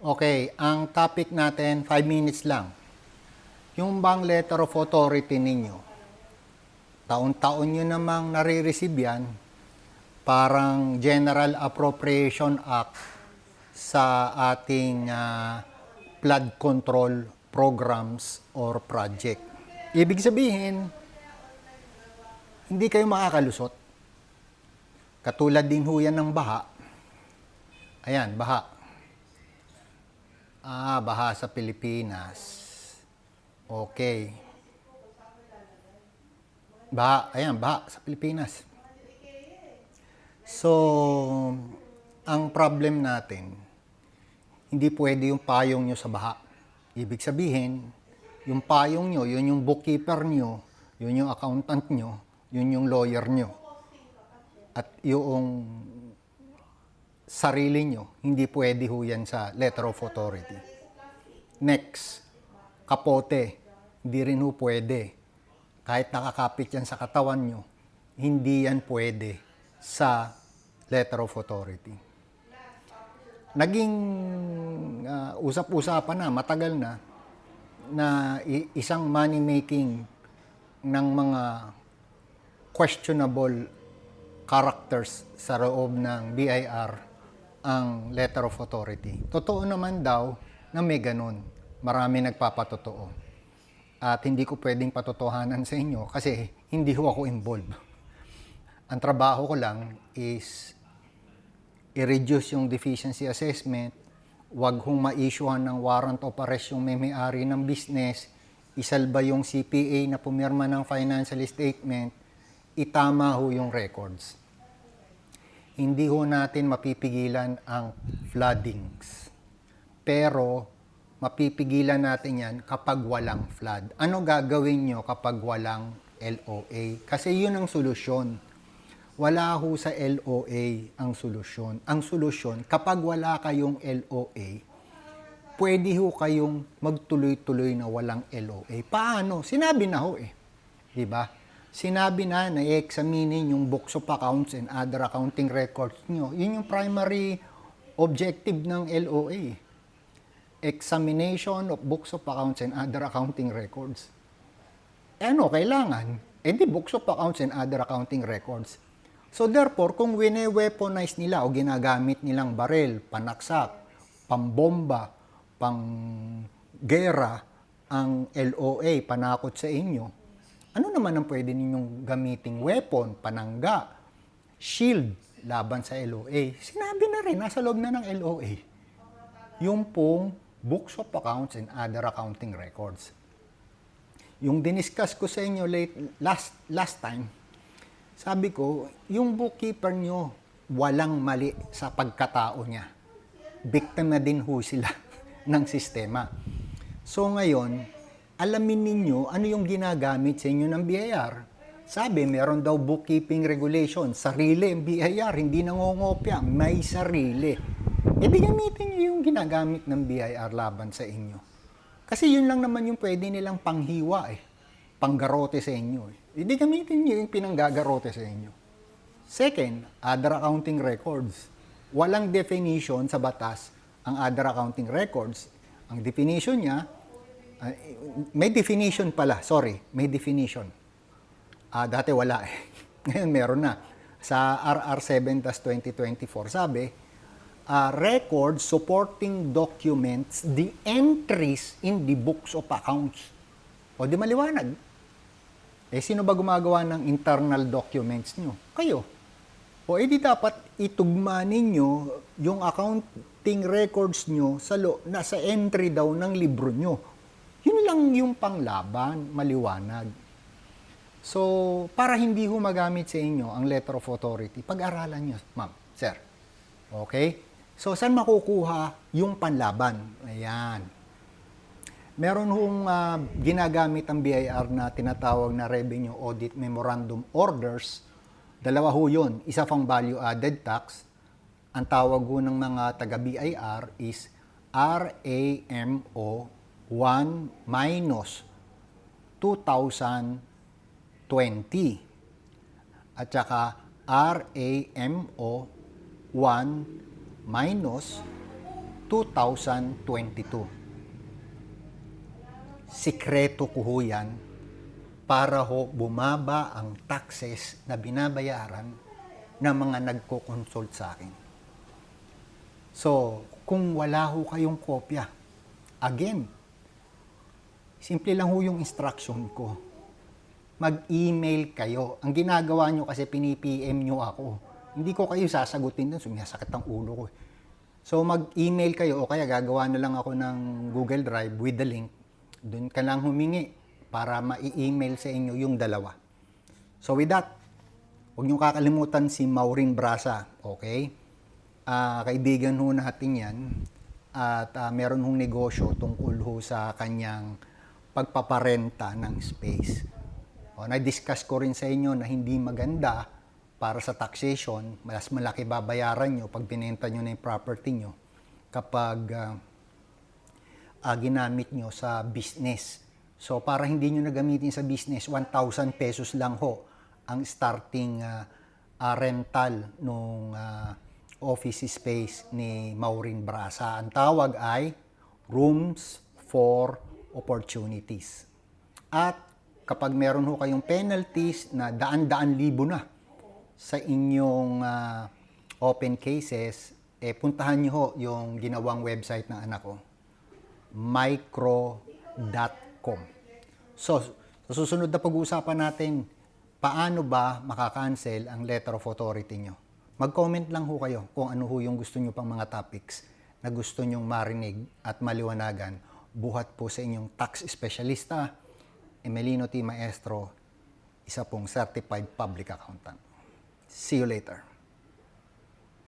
Okay, ang topic natin, 5 minutes lang. Yung bang letter of authority ninyo, taon-taon nyo namang nare-receive yan, parang General Appropriation Act sa ating flood control programs or project. Ibig sabihin, hindi kayo makakalusot. Katulad din ho yan ng baha. Ayan, baha. Baha sa Pilipinas. Okay. Baha sa Pilipinas. So, ang problem natin, hindi pwede yung payong nyo sa baha. Ibig sabihin, yung payong nyo, yun yung bookkeeper nyo, yun yung accountant nyo, yun yung lawyer nyo. At yung sarili nyo, hindi pwede ho yan sa letter of authority. Next, kapote, hindi rin ho pwede. Kahit nakakapit yan sa katawan nyo, hindi yan pwede sa letter of authority. Naging usap-usapan na, matagal na isang money-making ng mga questionable characters sa loob ng BIR ang letter of authority. Totoo naman daw na may ganun. Marami nagpapatotoo. At hindi ko pwedeng patotohanan sa inyo kasi hindi ho ako involved. Ang trabaho ko lang is i-reduce yung deficiency assessment, wag hong ma-issuehan ng warrant of arrest yung may-ari ng business, isalba yung CPA na pumirma ng financial statement, itama ho yung records. Hindi ho natin mapipigilan ang floodings. Pero mapipigilan natin yan kapag walang flood. Ano gagawin nyo kapag walang LOA? Kasi yun ang solusyon. Wala ho sa LOA ang solusyon. Ang solusyon, kapag wala kayong LOA, pwede ho kayong magtuloy-tuloy na walang LOA. Paano? Sinabi na ho eh. Diba? Sinabi na i-examine yung books of accounts and other accounting records nyo. Yun yung primary objective ng LOA. Examination of books of accounts and other accounting records. Ano kailangan? Di books of accounts and other accounting records. So therefore, kung wine-weaponize nila o ginagamit nilang baril, panaksak, pambomba, panggera, ang LOA, panakot sa inyo, ano naman ang pwede ninyong gamiting weapon, panangga, shield, laban sa LOA? Sinabi na rin, nasa loob na ng LOA. Yung pong books of accounts and other accounting records. Yung diniscuss ko sa inyo last time, sabi ko, yung bookkeeper nyo, walang mali sa pagkatao niya. Biktima din ho sila ng sistema. So ngayon, alamin ninyo ano yung ginagamit sa inyo ng BIR. Sabi, meron daw bookkeeping regulation. Sarili ang BIR, hindi nangongopya. May sarili. Di gamitin nyo yung ginagamit ng BIR laban sa inyo. Kasi yun lang naman yung pwede nilang panghiwa eh. Panggarote sa inyo eh. Di gamitin nyo yung pinanggagarote sa inyo. Second, other accounting records. Walang definition sa batas ang other accounting records. Ang definition niya, may definition pala, may definition. Dati wala eh. Ngayon meron na. Sa RR 7-2024 sabi, records supporting documents the entries in the books of accounts. O di maliwanag. Sino ba gumagawa ng internal documents nyo? Kayo. O di dapat itugma ninyo yung accounting records nyo sa entry daw ng libro nyo. Yun lang yung panglaban, maliwanag. So, para hindi ho magamit sa inyo ang letter of authority, pag-aralan nyo, ma'am, sir. Okay? So, saan makukuha yung panlaban? Ayan. Meron hong ginagamit ang BIR na tinatawag na Revenue Audit Memorandum Orders. Dalawa ho yun. Isa pang value added tax. Ang tawag ho ng mga taga-BIR is RAMO 1 minus 2020 at saka RAMO 1 minus 2022. Sikreto ko ho yan para ho bumaba ang taxes na binabayaran ng mga nagko-consult sa akin. So, kung wala ho kayong kopya, again, simple lang ho yung instruction ko. Mag-email kayo. Ang ginagawa nyo kasi pinipm nyo ako. Hindi ko kayo sasagutin dun, sumasakit ang ulo ko. So mag-email kayo o kaya gagawa na lang ako ng Google Drive with the link. Doon ka lang humingi para ma-email sa inyo yung dalawa. So with that, huwag nyo kakalimutan si Maureen Brasa. Okay? Kaibigan ho natin yan. At meron hong negosyo tungkol ho sa kanyang pagpaparenta ng space. Na-discuss ko rin sa inyo na hindi maganda para sa taxation, mas malaki babayaran nyo pag binenta nyo na yung property nyo kapag ginamit nyo sa business. So para hindi nyo nagamitin sa business, 1,000 pesos lang ho ang starting rental nung office space ni Maureen Brasa. Ang tawag ay Rooms for Opportunities. At kapag meron ho kayong penalties na daan-daan libo na sa inyong open cases, puntahan nyo ho yung ginawang website ng anak ko, micro.com. So, sa susunod na pag-uusapan natin, paano ba makakancel ang letter of authority nyo? Mag-comment lang ho kayo kung ano ho yung gusto nyo pang mga topics na gusto nyong marinig at maliwanagan buhat po sa inyong tax specialista, Emelino T. Maestro, isa pong certified public accountant. See you later.